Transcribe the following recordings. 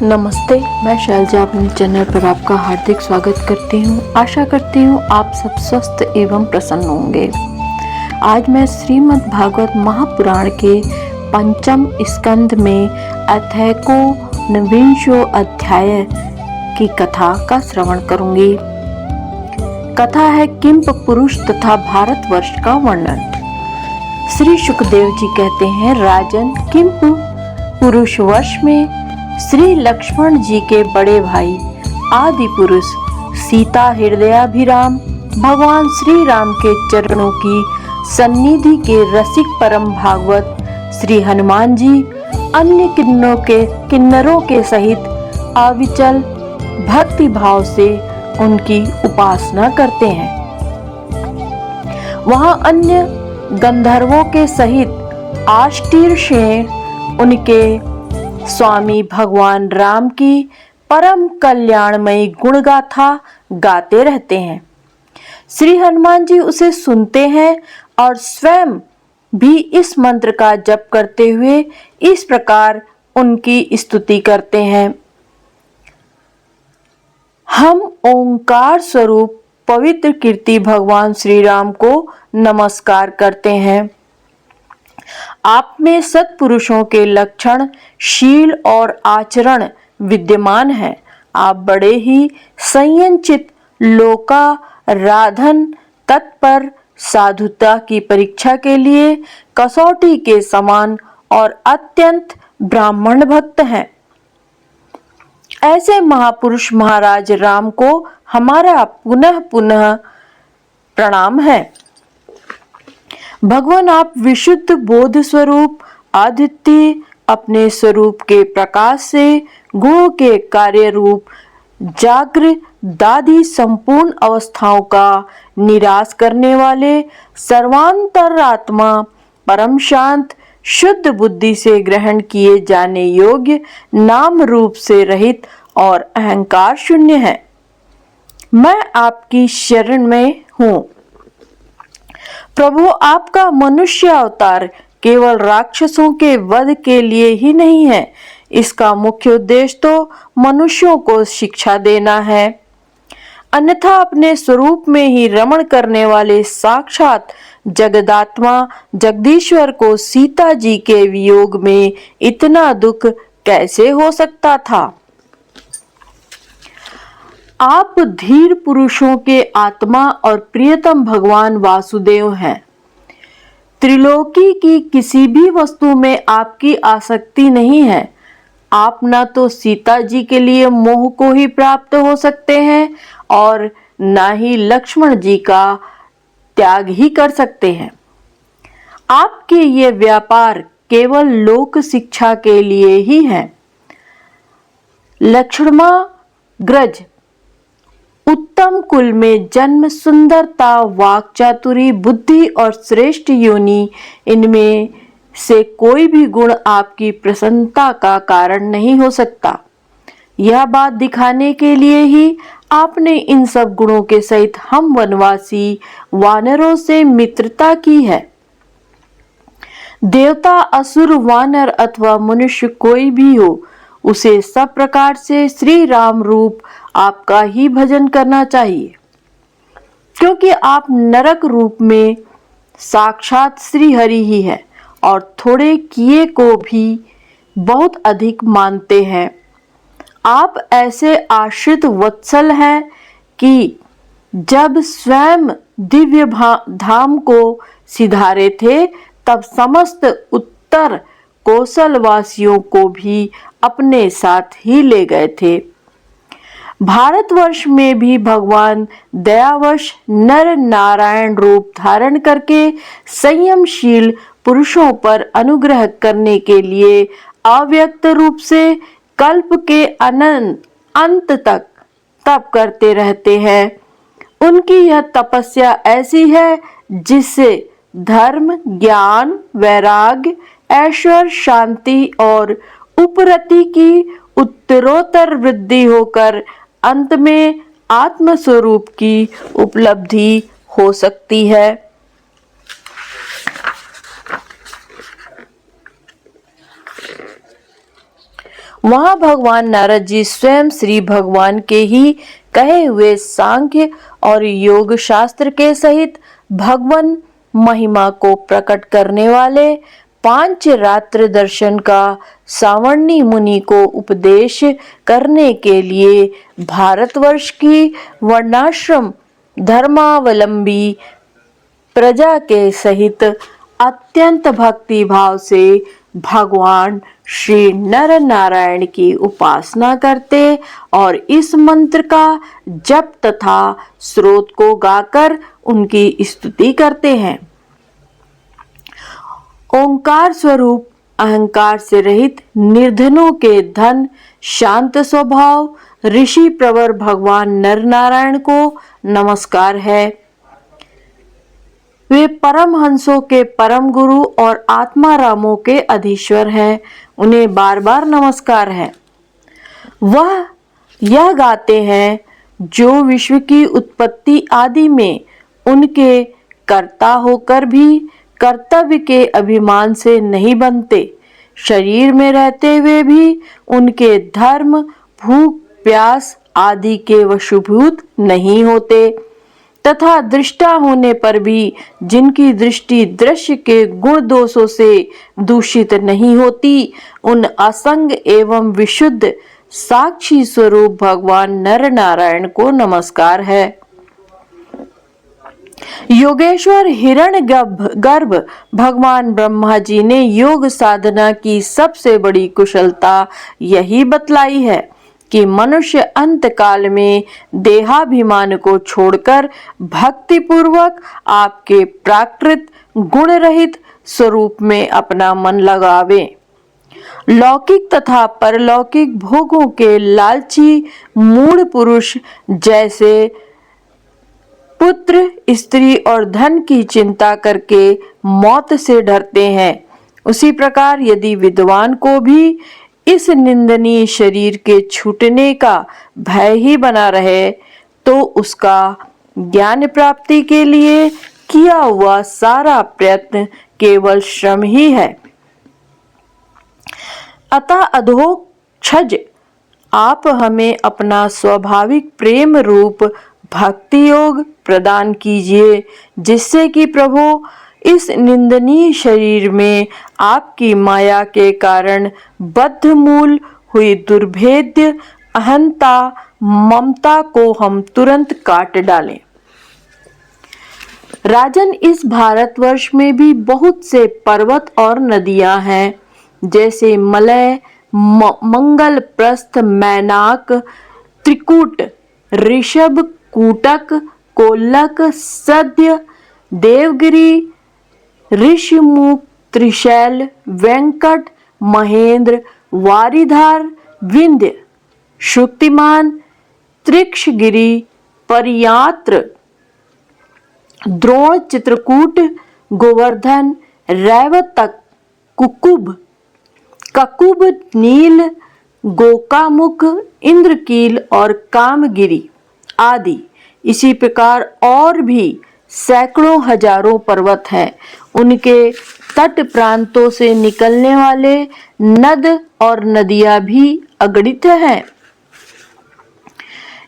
नमस्ते, मैं शैलजा अपने चैनल पर आपका हार्दिक स्वागत करती हूँ। आशा करती हूँ आप सब स्वस्थ एवं प्रसन्न होंगे। आज मैं श्रीमद् भागवत महापुराण के पंचम स्कंद में अथैको नविंशो अध्याय की कथा का श्रवण करूंगी। कथा है किंप पुरुष तथा भारतवर्ष का वर्णन। श्री सुखदेव जी कहते हैं, राजन, किंप पुरुष वर्ष में श्री लक्ष्मण जी के बड़े भाई आदि पुरुष सीता हृदयाभिराम भगवान श्री राम के चरणों की सन्निधि के रसिक परम भागवत श्री हनुमान जी अन्य किन्नरों के सहित अविचल भक्ति भाव से उनकी उपासना करते हैं। वहां अन्य गंधर्वों के सहित आष्टीर्षेण उनके स्वामी भगवान राम की परम कल्याणमयी गुणगाथा गाते रहते हैं। श्री हनुमान जी उसे सुनते हैं और स्वयं भी इस मंत्र का जप करते हुए इस प्रकार उनकी स्तुति करते हैं। हम ओंकार स्वरूप पवित्र कीर्ति भगवान श्री राम को नमस्कार करते हैं। आप में सत्पुरुषों के लक्षण, शील और आचरण विद्यमान है। आप बड़े ही संयंचित, लोकाराधन, तत्पर, साधुता की परीक्षा के लिए कसौटी के समान और अत्यंत ब्राह्मण भक्त हैं। ऐसे महापुरुष महाराज राम को हमारा पुनः पुनः प्रणाम है। भगवान, आप विशुद्ध बोध स्वरूप अद्वितीय, अपने स्वरूप के प्रकाश से गुणों के कार्य रूप जागृत दादी संपूर्ण अवस्थाओं का निराश करने वाले सर्वांतरात्मा, परम शांत, शुद्ध बुद्धि से ग्रहण किए जाने योग्य, नाम रूप से रहित और अहंकार शून्य है। मैं आपकी शरण में हूँ। प्रभु, आपका मनुष्य अवतार केवल राक्षसों के वध के लिए ही नहीं है। इसका मुख्य उद्देश्य तो मनुष्यों को शिक्षा देना है। अन्यथा अपने स्वरूप में ही रमण करने वाले साक्षात जगदात्मा जगदीश्वर को सीता जी के वियोग में इतना दुख कैसे हो सकता था? आप धीर पुरुषों के आत्मा और प्रियतम भगवान वासुदेव हैं। त्रिलोकी की किसी भी वस्तु में आपकी आसक्ति नहीं है। आप न तो सीता जी के लिए मोह को ही प्राप्त हो सकते हैं और न ही लक्ष्मण जी का त्याग ही कर सकते हैं। आपके ये व्यापार केवल लोक शिक्षा के लिए ही है। लक्ष्मणा ग्रज उत्तम कुल में जन्म, सुंदरता, वाक चातुरी, बुद्धि और श्रेष्ठ योनि, इनमें से कोई भी गुण आपकी प्रसन्नता का कारण नहीं हो सकता। यह बात दिखाने के लिए ही आपने इन सब गुणों के सहित हम वनवासी वानरों से मित्रता की है। देवता, असुर, वानर अथवा मनुष्य कोई भी हो, उसे सब प्रकार से श्री राम रूप आपका ही भजन करना चाहिए, क्योंकि आप नरक रूप में साक्षात श्री हरि ही है और थोड़े किए को भी बहुत अधिक मानते हैं। आप ऐसे आश्रित वत्सल हैं कि जब स्वयं दिव्य धाम को सिधारे थे, तब समस्त उत्तर कौशल वासियों को भी अपने साथ ही ले गए थे। भारतवर्ष में भी भगवान दयावश नर नारायण रूप धारण करके संयमशील पुरुषों पर अनुग्रह करने के लिए अव्यक्त रूप से कल्प के अंत तक तप करते रहते हैं। उनकी यह तपस्या ऐसी है जिससे धर्म, ज्ञान, वैराग्य, ऐश्वर्य, शांति और उपरति की उत्तरोत्तर वृद्धि होकर अंत में आत्म स्वरूप की उपलब्धि हो सकती है। वहां भगवान नारद जी स्वयं श्री भगवान के ही कहे हुए सांख्य और योग शास्त्र के सहित भगवान महिमा को प्रकट करने वाले पांच रात्र दर्शन का सावर्णी मुनि को उपदेश करने के लिए भारतवर्ष की वर्णाश्रम धर्मावलंबी प्रजा के सहित अत्यंत भक्ति भाव से भगवान श्री नर नारायण की उपासना करते और इस मंत्र का जप तथा स्रोत को गाकर उनकी स्तुति करते हैं। ओंकार स्वरूप अहंकार से रहित निर्धनों के धन शांत स्वभाव ऋषि प्रवर भगवान नर नारायण को नमस्कार है। वे परम हंसों के परम गुरु और आत्मा रामों के अधीश्वर हैं। उन्हें बार बार नमस्कार है। वह यह गाते हैं जो विश्व की उत्पत्ति आदि में उनके कर्ता होकर भी कर्तव्य के अभिमान से नहीं बनते, शरीर में रहते हुए भी उनके धर्म भूख प्यास आदि के वशीभूत नहीं होते तथा दृष्टा होने पर भी जिनकी दृष्टि दृश्य के गुण दोषों से दूषित नहीं होती, उन असंग एवं विशुद्ध साक्षी स्वरूप भगवान नर नारायण को नमस्कार है। योगेश्वर हिरण्यगर्भ भगवान ब्रह्मा जी ने योग साधना की सबसे बड़ी कुशलता यही बतलाई है कि मनुष्य अंत काल में देहाभिमान को छोड़कर भक्ति पूर्वक आपके प्राकृत गुण रहित स्वरूप में अपना मन लगावे। लौकिक तथा परलौकिक भोगों के लालची मूढ़ पुरुष जैसे पुत्र स्त्री और धन की चिंता करके मौत से डरते हैं, उसी प्रकार यदि विद्वान को भी इस निंदनीय शरीर के छूटने का भय ही बना रहे तो उसका ज्ञान प्राप्ति के लिए किया हुआ सारा प्रयत्न केवल श्रम ही है। अतः अधोक्षज आप हमें अपना स्वाभाविक प्रेम रूप भक्ति योग प्रदान कीजिए, जिससे कि प्रभु इस निंदनीय शरीर में आपकी माया के कारण बद्धमूल हुई दुर्भेद्य अहंता ममता को हम तुरंत काट डालें। राजन, इस भारतवर्ष में भी बहुत से पर्वत और नदियां हैं, जैसे मलय, मंगल प्रस्थ, मैनाक, त्रिकूट, ऋषभ, कूटक, कोल्लक, सद्य, देवगिरी, ऋषिमुख, त्रिशैल, वेंकट, महेंद्र, वारीधार, विंध्य, शुक्तिमान, त्रिक्षगिरी, परियात्र, द्रोण, चित्रकूट, गोवर्धन, रैवतक, कुकुब, ककुब, नील, गोकामुख, इंद्रकील और कामगिरी आदि। इसी प्रकार और भी सैकड़ों हजारों पर्वत हैं। उनके तट प्रांतों से निकलने वाले नद और नदियां भी अगणित हैं।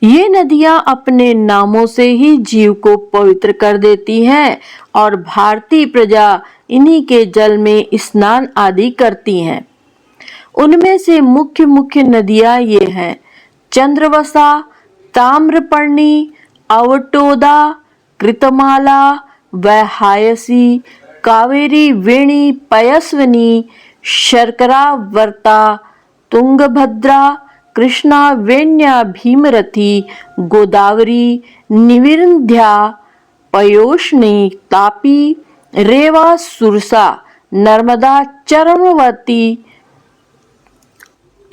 ये नदियां अपने नामों से ही जीव को पवित्र कर देती हैं और भारतीय प्रजा इन्हीं के जल में स्नान आदि करती हैं। उनमें से मुख्य मुख्य नदियां ये हैं: चंद्रवसा, ताम्रपर्णी, अवटोदा, कृतमाला, वैहायसी, कावेरी, वेणी, पयस्विनी, शर्करावर्ता, तुंगभद्रा, कृष्णा, वेण्या, भीमरथी, गोदावरी, निविंध्या, पयोष्णी, तापी, रेवा, सुरसा, नर्मदा, चरमवती,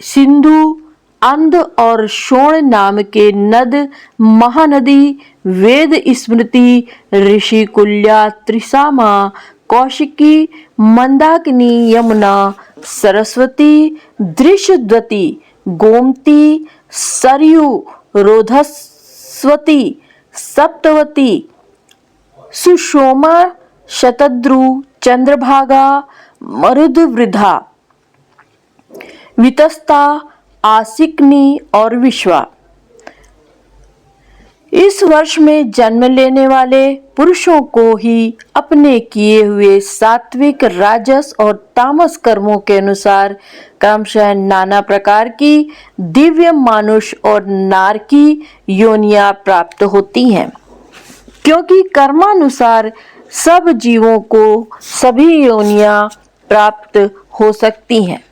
सिंधु, अंध और शोण नाम के नद, महानदी, वेद स्मृति, ऋषिकुल्या, त्रिसामा, कौशिकी, मंदाकिनी, यमुना, सरस्वती, दृशद्वती, गोमती, सरयू, रोधस्वती, सप्तवती, सुषोमा, शतद्रु, चंद्रभागा, मरुदवृद्धा, वितस्ता, आशिकनी और विश्वास। इस वर्ष में जन्म लेने वाले पुरुषों को ही अपने किए हुए सात्विक, राजस और तामस कर्मों के अनुसार क्रमशः नाना प्रकार की दिव्य मानुष और नारकी योनियां प्राप्त होती हैं, क्योंकि कर्मानुसार सब जीवों को सभी योनियां प्राप्त हो सकती हैं।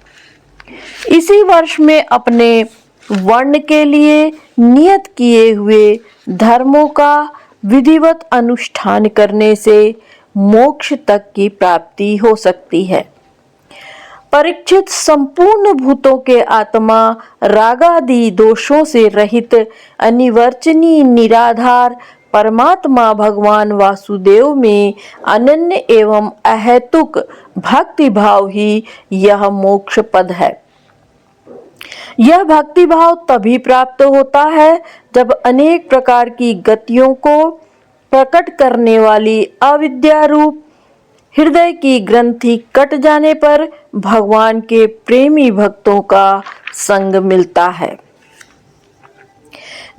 इसी वर्ष में अपने वर्ण के लिए नियत किए हुए धर्मों का विधिवत अनुष्ठान करने से मोक्ष तक की प्राप्ति हो सकती है। परीक्षित, संपूर्ण भूतों के आत्मा रागादि दोषों से रहित अनिवर्चनीय निराधार परमात्मा भगवान वासुदेव में अनन्य एवं अहेतुक भक्ति भाव ही यह मोक्ष पद है। यह भक्ति भाव तभी प्राप्त होता है जब अनेक प्रकार की गतियों को प्रकट करने वाली अविद्या रूप हृदय की ग्रंथि कट जाने पर भगवान के प्रेमी भक्तों का संग मिलता है।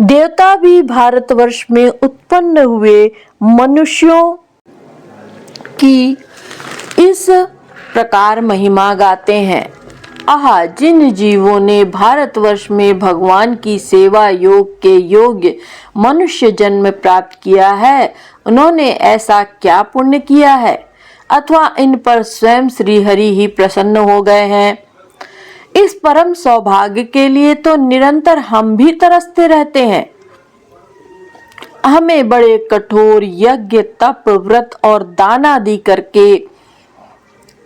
देवता भी भारतवर्ष में उत्पन्न हुए मनुष्यों की इस प्रकार महिमा गाते हैं। आहा, जिन जीवों ने भारतवर्ष में भगवान की सेवा योग के योग्य मनुष्य जन्म प्राप्त किया है, उन्होंने ऐसा क्या पुण्य किया है, अथवा इन पर स्वयं श्री हरि ही प्रसन्न हो गए हैं। इस परम सौभाग्य के लिए तो निरंतर हम भी तरसते रहते हैं। हमें बड़े कठोर यज्ञ, तप, व्रत और दान आदि करके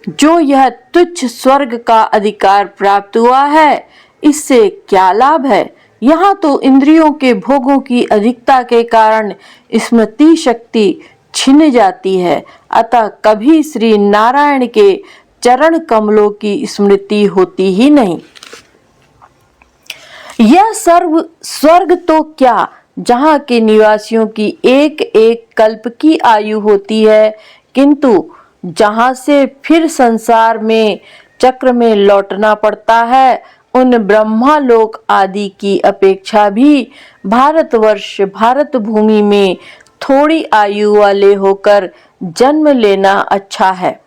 जो यह तुच्छ स्वर्ग का अधिकार प्राप्त हुआ है, इससे क्या लाभ है। यहाँ तो इंद्रियों के भोगों की अधिकता के कारण स्मृति शक्ति छिन जाती है, अतः कभी श्री नारायण के चरण कमलों की स्मृति होती ही नहीं। यह स्वर्ग तो क्या, जहाँ के निवासियों की एक एक कल्प की आयु होती है, किंतु जहाँ से फिर संसार में चक्र में लौटना पड़ता है, उन ब्रह्मालोक आदि की अपेक्षा भी भारतवर्ष, भारत भूमि में थोड़ी आयु वाले होकर जन्म लेना अच्छा है,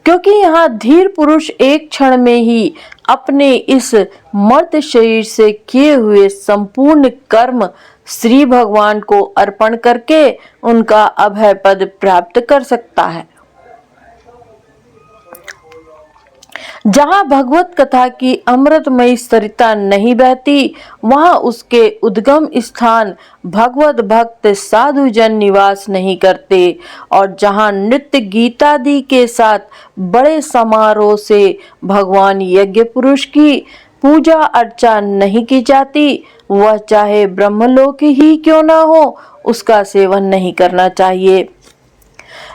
क्योंकि यहाँ धीर पुरुष एक क्षण में ही अपने इस मर्त शरीर से किए हुए संपूर्ण कर्म श्री भगवान को अर्पण करके उनका अभय पद प्राप्त कर सकता है। जहाँ भगवत कथा की अमृतमयी सरिता नहीं बहती, वहाँ उसके उद्गम स्थान भगवत भक्त साधु जन निवास नहीं करते, और जहाँ नृत्य गीतादि के साथ बड़े समारोह से भगवान यज्ञ पुरुष की पूजा अर्चा नहीं की जाती, वह चाहे ब्रह्मलोक ही क्यों ना हो, उसका सेवन नहीं करना चाहिए।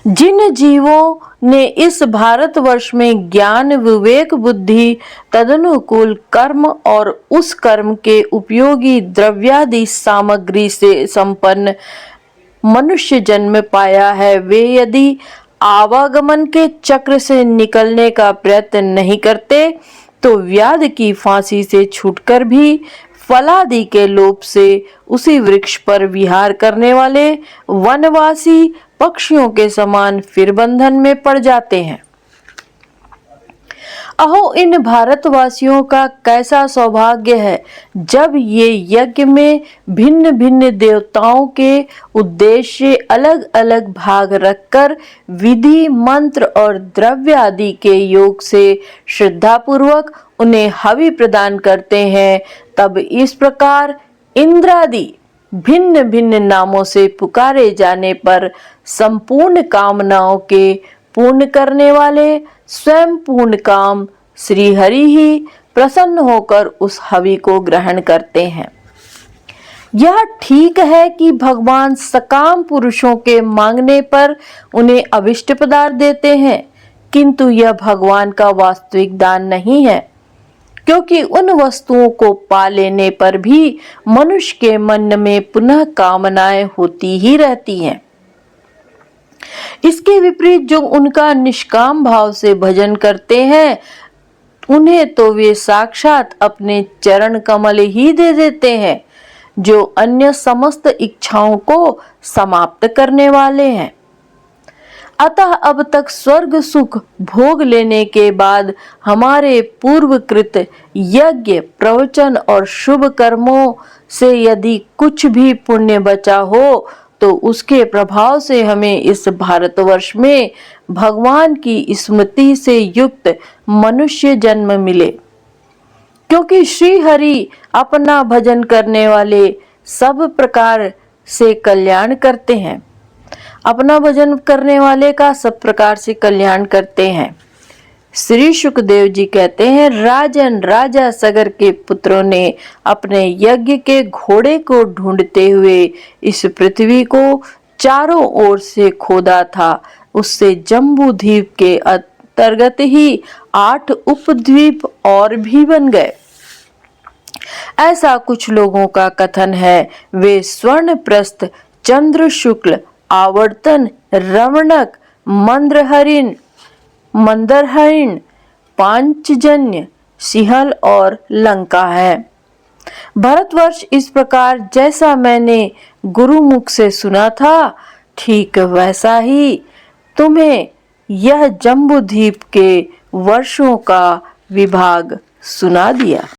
जिन जीवों ने इस भारतवर्ष में ज्ञान, विवेक, बुद्धि, तदनुकूल कर्म और उस कर्म के उपयोगी द्रव्यादि सामग्री से संपन्न मनुष्य जन्म पाया है, वे यदि आवागमन के चक्र से निकलने का प्रयत्न नहीं करते, तो व्याध की फांसी से छूटकर भी फलादि के लोभ से उसी वृक्ष पर विहार करने वाले वनवासी पक्षियों के समान फिर बंधन में पड़ जाते हैं। अहो, इन भारतवासियों का कैसा सौभाग्य है, जब ये यज्ञ में भिन्न भिन्न देवताओं के उद्देश्य अलग अलग भाग रखकर विधि, मंत्र और द्रव्य आदि के योग से श्रद्धा पूर्वक उन्हें हवि प्रदान करते हैं। तब इस प्रकार इंद्रादि भिन्न भिन्न नामों से पुकारे जाने पर संपूर्ण कामनाओं के पूर्ण करने वाले स्वयं पूर्ण काम श्री हरि ही प्रसन्न होकर उस हवि को ग्रहण करते हैं। यह ठीक है कि भगवान सकाम पुरुषों के मांगने पर उन्हें अभिष्ट पदार्थ देते हैं, किंतु यह भगवान का वास्तविक दान नहीं है, क्योंकि उन वस्तुओं को पा लेने पर भी मनुष्य के मन में पुनः कामनाएं होती ही रहती हैं। इसके विपरीत जो उनका निष्काम भाव से भजन करते हैं, उन्हें तो वे साक्षात अपने चरण कमल ही दे देते हैं, जो अन्य समस्त इच्छाओं को समाप्त करने वाले हैं। अतः अब तक स्वर्ग सुख भोग लेने के बाद हमारे पूर्वकृत यज्ञ, प्रवचन और शुभ कर्मों से यदि कुछ भी पुण्य बचा हो, तो उसके प्रभाव से हमें इस भारतवर्ष में भगवान की स्मृति से युक्त मनुष्य जन्म मिले। क्योंकि श्री हरि अपना भजन करने वाले सब प्रकार से कल्याण करते हैं, अपना भजन करने वाले का सब प्रकार से कल्याण करते हैं। श्री सुखदेव जी कहते हैं, राजन राजा सगर के पुत्रों ने अपने यज्ञ के घोड़े को ढूंढते हुए इस पृथ्वी को चारों ओर से खोदा था। उससे जम्बू द्वीप के अंतर्गत ही 8 उपद्वीप और भी बन गए। ऐसा कुछ लोगों का कथन है। वे स्वर्णप्रस्थ, चंद्र शुक्ल, आवर्तन, रमणक, मंदरहरिण, पांचजन्य, सिंहल और लंका है। भारतवर्ष इस प्रकार जैसा मैंने गुरुमुख से सुना था, ठीक वैसा ही तुम्हें यह जम्बूद्वीप के वर्षों का विभाग सुना दिया।